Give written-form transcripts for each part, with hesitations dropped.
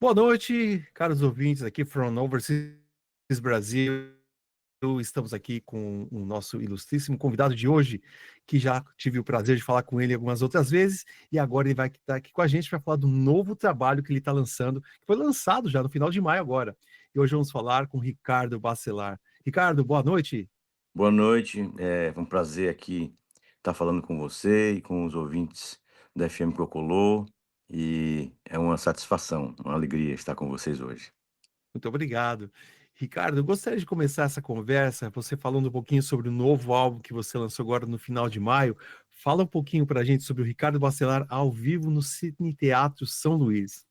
Boa noite, caros ouvintes aqui from Overseas Brasil. Estamos aqui com o nosso ilustríssimo convidado de hoje, que já tive o prazer de falar com ele algumas outras vezes, e agora ele vai estar aqui com a gente para falar do novo trabalho que ele está lançando, que foi lançado já no final de maio agora. E hoje vamos falar com Ricardo Bacelar. Ricardo, boa noite. Boa noite, é um prazer aqui estar falando com você e com os ouvintes da FM Cocolô, e é uma satisfação, uma alegria estar com vocês hoje. Muito obrigado. Ricardo, eu gostaria de começar essa conversa, você falando um pouquinho sobre o novo álbum que você lançou agora no final de maio. Fala um pouquinho para a gente sobre o Ricardo Bacelar ao vivo no Cine Teatro São Luís.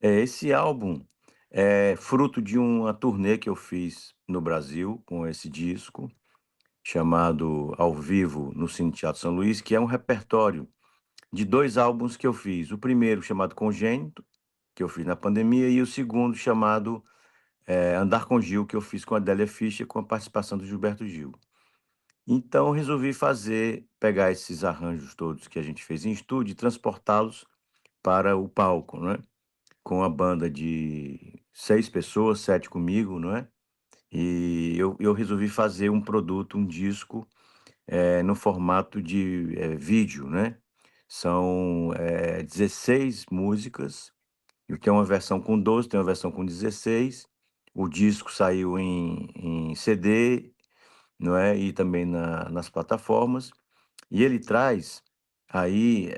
Esse álbum é fruto de uma turnê que eu fiz no Brasil com esse disco, chamado Ao Vivo no Cine Teatro São Luís, que é um repertório de 2 álbuns que eu fiz. O primeiro chamado Congênito, que eu fiz na pandemia, e o segundo chamado, Andar com Gil, que eu fiz com a Adélia Fischer, com a participação do Gilberto Gil. Então eu resolvi pegar esses arranjos todos que a gente fez em estúdio e transportá-los para o palco, não é, com a banda de 6 pessoas, 7 comigo, não é, e eu resolvi fazer um produto, um disco, no formato de, vídeo, né. São, 16 músicas, e tem uma versão com 12, tem uma versão com 16. O disco saiu em CD, não é, e também nas plataformas. E ele traz aí,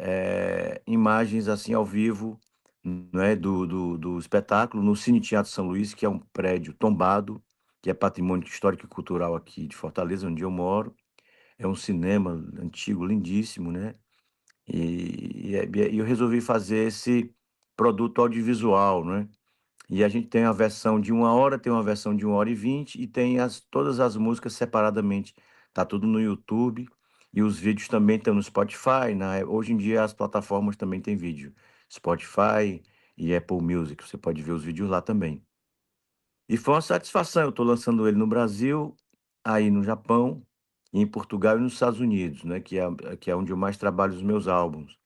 imagens, assim, ao vivo, não é, do espetáculo no Cine Teatro São Luís, que é um prédio tombado, que é patrimônio histórico e cultural aqui de Fortaleza, onde eu moro. É um cinema antigo, lindíssimo, né. E eu resolvi fazer esse produto audiovisual, né. E a gente tem a versão de 1 hora, tem uma versão de 1 hora e 20, e tem todas as músicas separadamente. Tá tudo no YouTube, e os vídeos também estão no Spotify, hoje em dia as plataformas também têm vídeo, Spotify e Apple Music, você pode ver os vídeos lá também. E foi uma satisfação, eu estou lançando ele no Brasil, aí no Japão, em Portugal e nos Estados Unidos, né, que é onde eu mais trabalho os meus álbuns.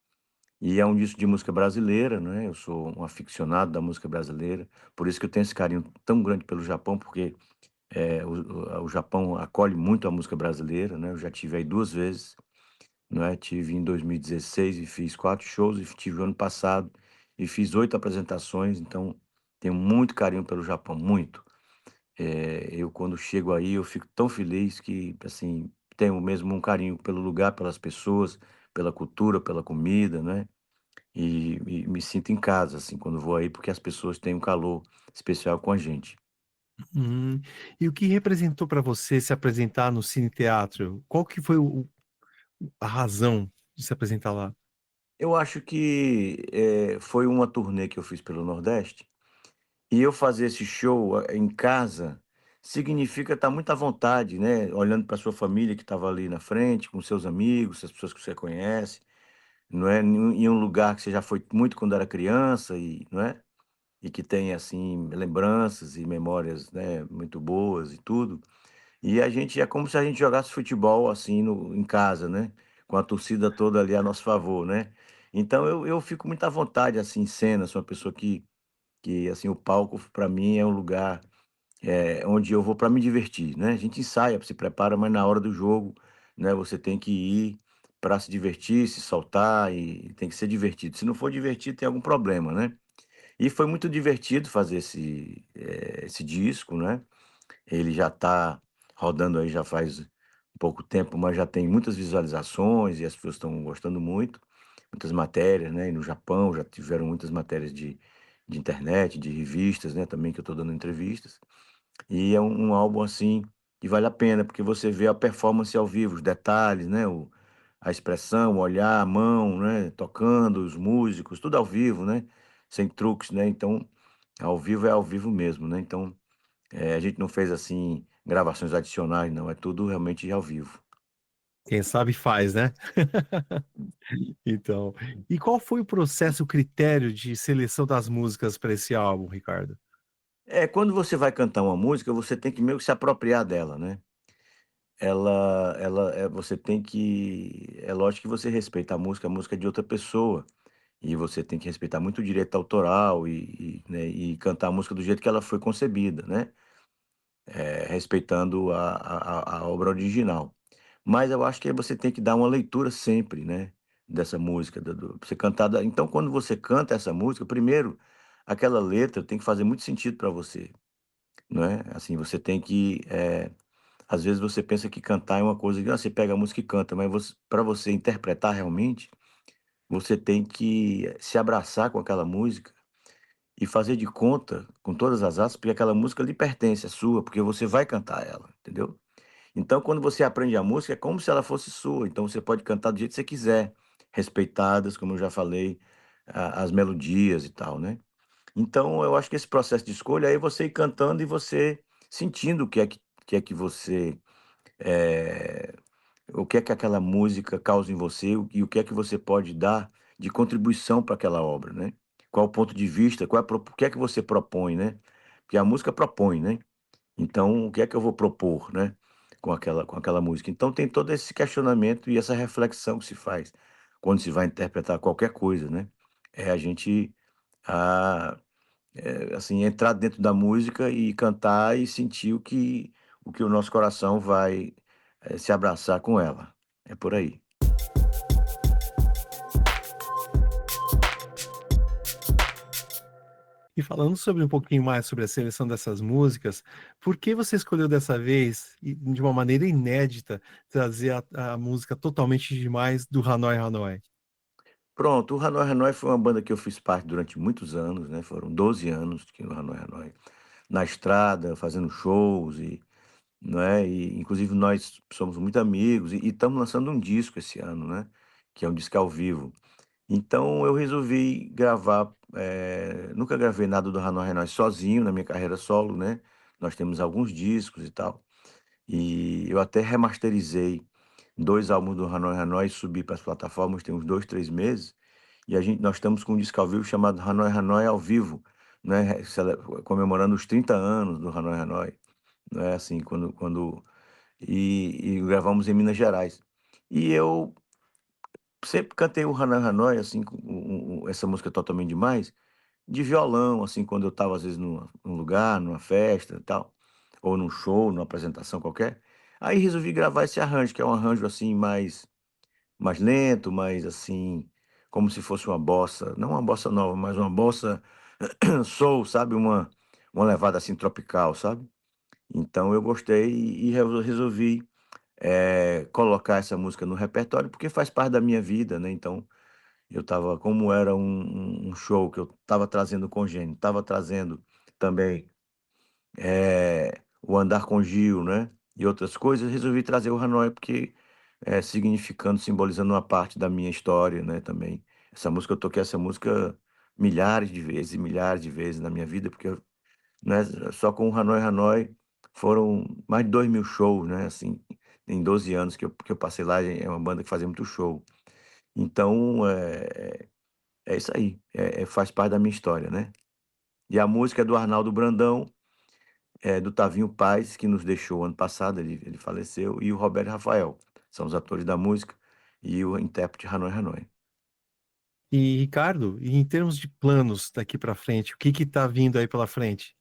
E é um disco de música brasileira, né, eu sou um aficionado da música brasileira, por isso que eu tenho esse carinho tão grande pelo Japão, porque, o Japão acolhe muito a música brasileira, né, eu já tive aí 2 vezes, né, tive em 2016 e fiz 4 shows, e tive o ano passado e fiz 8 apresentações, então tenho muito carinho pelo Japão, muito. Eu quando chego aí eu fico tão feliz que, assim, tenho mesmo um carinho pelo lugar, pelas pessoas, pela cultura, pela comida, né. E me sinto em casa, assim, quando vou aí, porque as pessoas têm um calor especial com a gente. Uhum. E o que representou para você se apresentar no Cine Teatro? Qual que foi a razão de se apresentar lá? Eu acho que, foi uma turnê que eu fiz pelo Nordeste, e eu fazer esse show, em casa, significa estar muito à vontade, né, olhando para sua família que estava ali na frente, com seus amigos, as pessoas que você conhece, não é, em um lugar que você já foi muito quando era criança, e não é, e que tem, assim, lembranças e memórias, né, muito boas e tudo. E a gente é como se a gente jogasse futebol, assim, no em casa, né, com a torcida toda ali a nosso favor, né. Então eu fico muito à vontade, assim, em cena, sou uma pessoa que, assim, o palco para mim é um lugar, onde eu vou para me divertir, né. A gente ensaia, se prepara, mas na hora do jogo, né, você tem que ir para se divertir, se soltar, e tem que ser divertido. Se não for divertido, tem algum problema, né. E foi muito divertido fazer esse disco, né. Ele já está rodando aí já faz pouco tempo, mas já tem muitas visualizações e as pessoas estão gostando muito, muitas matérias, né, e no Japão já tiveram muitas matérias de internet, de revistas, né, também, que eu estou dando entrevistas. E é um álbum, assim, que vale a pena, porque você vê a performance ao vivo, os detalhes, né, a expressão, o olhar, a mão, né, tocando, os músicos, tudo ao vivo, né, sem truques, né, então, ao vivo é ao vivo mesmo, né, então a gente não fez, assim, gravações adicionais não, é tudo realmente ao vivo. Quem sabe faz, né? Então, e qual foi o processo, o critério de seleção das músicas para esse álbum, Ricardo? Quando você vai cantar uma música, você tem que meio que se apropriar dela, né. Você tem que, é lógico que você respeita a música é de outra pessoa, e você tem que respeitar muito o direito autoral né, e cantar a música do jeito que ela foi concebida, né, respeitando a obra original. Mas eu acho que aí você tem que dar uma leitura sempre, né, dessa música, pra você cantar então quando você canta essa música, primeiro, aquela letra tem que fazer muito sentido para você, não é, assim, você tem que, às vezes você pensa que cantar é uma coisa que, você pega a música e canta, mas para você interpretar realmente, você tem que se abraçar com aquela música e fazer de conta, com todas as aspas, porque aquela música lhe pertence, é sua, porque você vai cantar ela, entendeu? Então, quando você aprende a música, é como se ela fosse sua, então você pode cantar do jeito que você quiser, respeitadas, como eu já falei, as melodias e tal, né? Então, eu acho que esse processo de escolha é você ir cantando e você sentindo o que é que você eh, o que é que aquela música causa em você e o que é que você pode dar de contribuição para aquela obra, né? Qual o ponto de vista, o que é que você propõe, né? Porque a música propõe, né? Então, o que é que eu vou propor, né? Com aquela música. Então, tem todo esse questionamento e essa reflexão que se faz quando se vai interpretar qualquer coisa, né? É a gente, ah, assim, entrar dentro da música e cantar e sentir o que o nosso coração vai, se abraçar com ela. É por aí. E falando sobre um pouquinho mais sobre a seleção dessas músicas, por que você escolheu dessa vez, e de uma maneira inédita, trazer a música Totalmente Demais do Hanoi Hanoi? Pronto, o Hanoi Hanoi foi uma banda que eu fiz parte durante muitos anos, né, foram 12 anos aqui no Hanoi Hanoi, na estrada, fazendo shows não é, e inclusive nós somos muito amigos e estamos lançando um disco esse ano, né, que é um disco ao vivo. Então eu resolvi gravar, nunca gravei nada do Hanoi Hanoi sozinho na minha carreira solo, né, nós temos alguns discos e tal, e eu até remasterizei 2 álbuns do Hanoi Hanoi e subi para as plataformas tem uns 2, 3 meses, e nós estamos com um disco ao vivo chamado Hanoi Hanoi ao vivo, né, comemorando os 30 anos do Hanoi Hanoi, né, assim, e gravamos em Minas Gerais. E eu sempre cantei o Hanoi Hanoi, assim, com essa música Totalmente Demais, de violão, assim, quando eu estava às vezes num lugar, numa festa e tal, ou num show, numa apresentação qualquer. Aí resolvi gravar esse arranjo, que é um arranjo, assim, mais lento, mais, assim, como se fosse uma bossa, não uma bossa nova, mas uma bossa soul, sabe, uma levada, assim, tropical, sabe. Então eu gostei e resolvi, colocar essa música no repertório, porque faz parte da minha vida, né, então eu estava como era um show que eu estava trazendo o Congênito, estava trazendo também, o Andar com Gil, né, e outras coisas, resolvi trazer o Hanoi porque, significando, simbolizando uma parte da minha história, né, também. Essa música eu toquei essa música milhares de vezes e milhares de vezes na minha vida, porque né, só com o Hanoi Hanoi foram mais de 2.000 shows, né, assim, em 12 anos que eu passei lá, é uma banda que fazia muito show. Então, é isso aí, faz parte da minha história, né. E a música é do Arnaldo Brandão, do Tavinho Paz, que nos deixou ano passado, ele faleceu, e o Roberto Rafael, são os atores da música e o intérprete Hanoi Hanoi. E Ricardo, e em termos de planos daqui para frente, o que que tá vindo aí pela frente?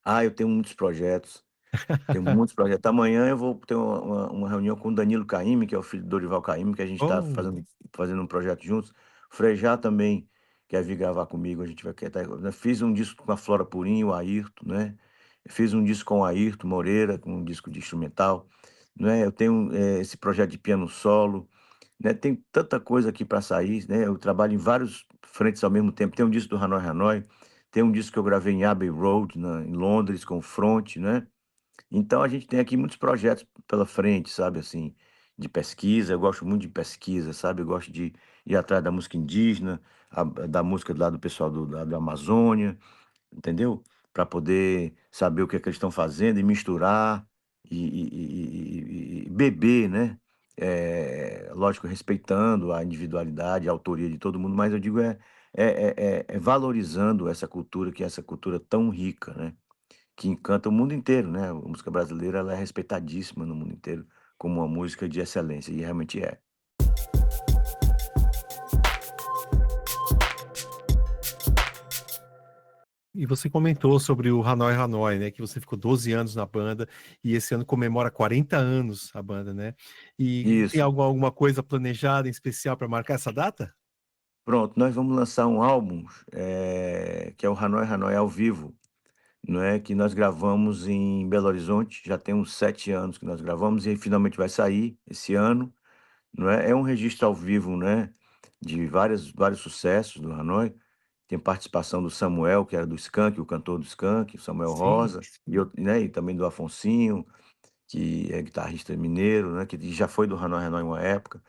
Ah, eu tenho muitos projetos. Tenho muitos projetos. Amanhã eu vou ter uma reunião com o Danilo Caymmi, que é o filho do Dorival Caymmi, que a gente está Oh, fazendo um projeto juntos. O Frejá também quer vir gravar comigo, a gente vai quer tá, né, fiz um disco com a Flora Purim, o Airto, né, fiz um disco com o Airto Moreira, com um disco de instrumental, né, eu tenho, esse projeto de piano solo, né, tem tanta coisa aqui para sair, né, eu trabalho em vários frentes ao mesmo tempo. Tem um disco do Hanoi Hanoi, tem um disco que eu gravei em Abbey Road, em Londres, com o Fronte, né. Então a gente tem aqui muitos projetos pela frente, sabe, assim, de pesquisa, eu gosto muito de pesquisa, sabe, eu gosto de ir atrás da música indígena, da música lá do pessoal da Amazônia, entendeu? Para poder saber o que é que eles estão fazendo e misturar e beber, né? Lógico, respeitando a individualidade, a autoria de todo mundo, mas eu digo é valorizando essa cultura, que é essa cultura tão rica, né? Que encanta o mundo inteiro, né, a música brasileira ela é respeitadíssima no mundo inteiro como uma música de excelência, e realmente é. E você comentou sobre o Hanoi Hanoi, né? Que você ficou 12 anos na banda e esse ano comemora 40 anos a banda, né? E tem Isso. alguma coisa planejada em especial para marcar essa data? Pronto, nós vamos lançar um álbum, que é o Hanoi Hanoi ao vivo, não é? Que nós gravamos em Belo Horizonte, já tem uns 7 anos que nós gravamos, e aí finalmente vai sair esse ano, não é? É um registro ao vivo, né? De vários sucessos do Hanoi. Tem participação do Samuel, que era do Skank, o cantor do Skank, o Samuel Sim. Rosa, né? E também do Afonsinho, que é guitarrista mineiro, né? Que já foi do Hanoi Hanoi uma época.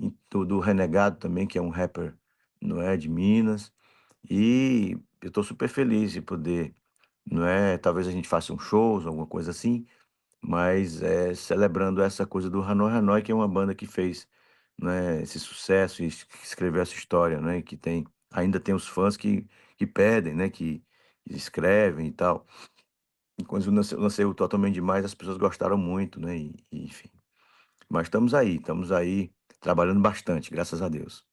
E do Renegado também, que é um rapper, não é, de Minas. E eu estou super feliz de poder, não é, talvez a gente faça um shows, alguma coisa assim, mas celebrando essa coisa do Hanoi Hanoi, que é uma banda que fez, né, esse sucesso e que escreveu essa história, né, e que ainda tem os fãs que pedem, né, que escrevem e tal. E quando eu lancei o Totalmente Demais, as pessoas gostaram muito, né, enfim. Mas estamos aí trabalhando bastante, graças a Deus.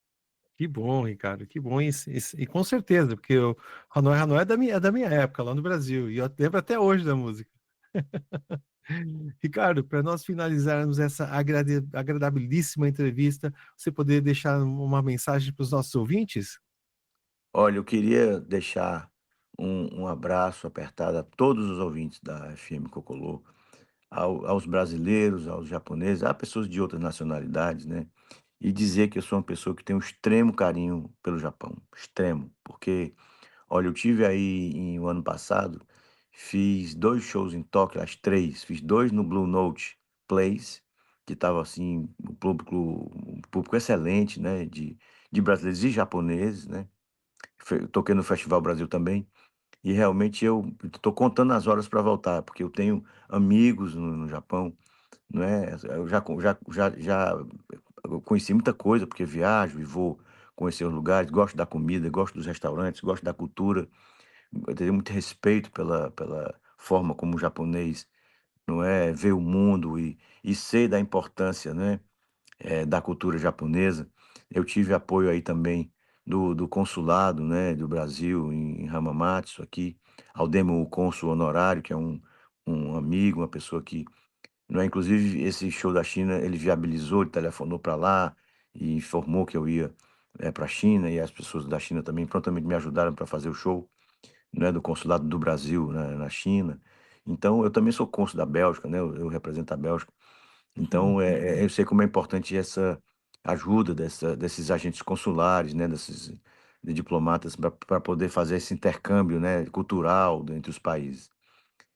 Que bom, Ricardo, que bom. E com certeza, porque o Hanoi Hanoi é da minha época, lá no Brasil, e eu lembro até hoje da música. Ricardo, para nós finalizarmos essa agradabilíssima entrevista, você poderia deixar uma mensagem para os nossos ouvintes? Olha, eu queria deixar um abraço apertado a todos os ouvintes da FM Cocolô, aos brasileiros, aos japoneses, a pessoas de outras nacionalidades, né? E dizer que eu sou uma pessoa que tem um extremo carinho pelo Japão, extremo, porque, olha, eu tive aí o ano passado, fiz 2 shows em Tóquio, às 3, fiz 2 no Blue Note Place, que estava assim, um público excelente, né? De brasileiros e japoneses, né? Toquei no Festival Brasil também, e realmente eu estou contando as horas para voltar, porque eu tenho amigos no Japão, não é? Eu já eu conheci muita coisa, porque viajo e vou conhecer os lugares, gosto da comida, gosto dos restaurantes, gosto da cultura, eu tenho muito respeito pela forma como o japonês, não é, vê o mundo e sei da importância, né? Da cultura japonesa. Eu tive apoio aí também do consulado, né, do Brasil em Hamamatsu aqui, Aldemo, o cônsul honorário, que é um amigo, uma pessoa que, não é, inclusive esse show da China, ele viabilizou, ele telefonou para lá e informou que eu ia para a China, e as pessoas da China também prontamente me ajudaram para fazer o show, né, do consulado do Brasil na China. Então, eu também sou cônsul da Bélgica, né, eu represento a Bélgica. Então, eu sei como é importante essa ajuda desses agentes consulares, né, desses diplomatas, para poder fazer esse intercâmbio, né, cultural entre os países.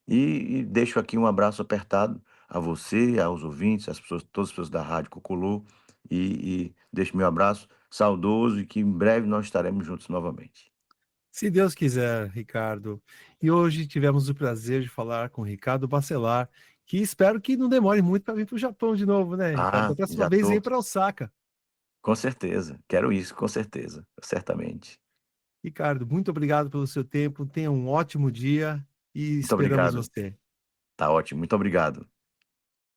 E deixo aqui um abraço apertado a você, aos ouvintes, às pessoas, todas as pessoas da Rádio Cocolô, e deixo meu abraço saudoso e que em breve nós estaremos juntos novamente. Se Deus quiser, Ricardo. E hoje tivemos o prazer de falar com o Ricardo Bacelar, que espero que não demore muito para vir para o Japão de novo, né, Ricardo? Da Ah, próxima já vez vem estou, para Osaka. com certeza, quero isso, com certeza, certamente. Ricardo, muito obrigado pelo seu tempo. Tenha um ótimo dia e Muito esperamos obrigado, você. tá ótimo, muito obrigado.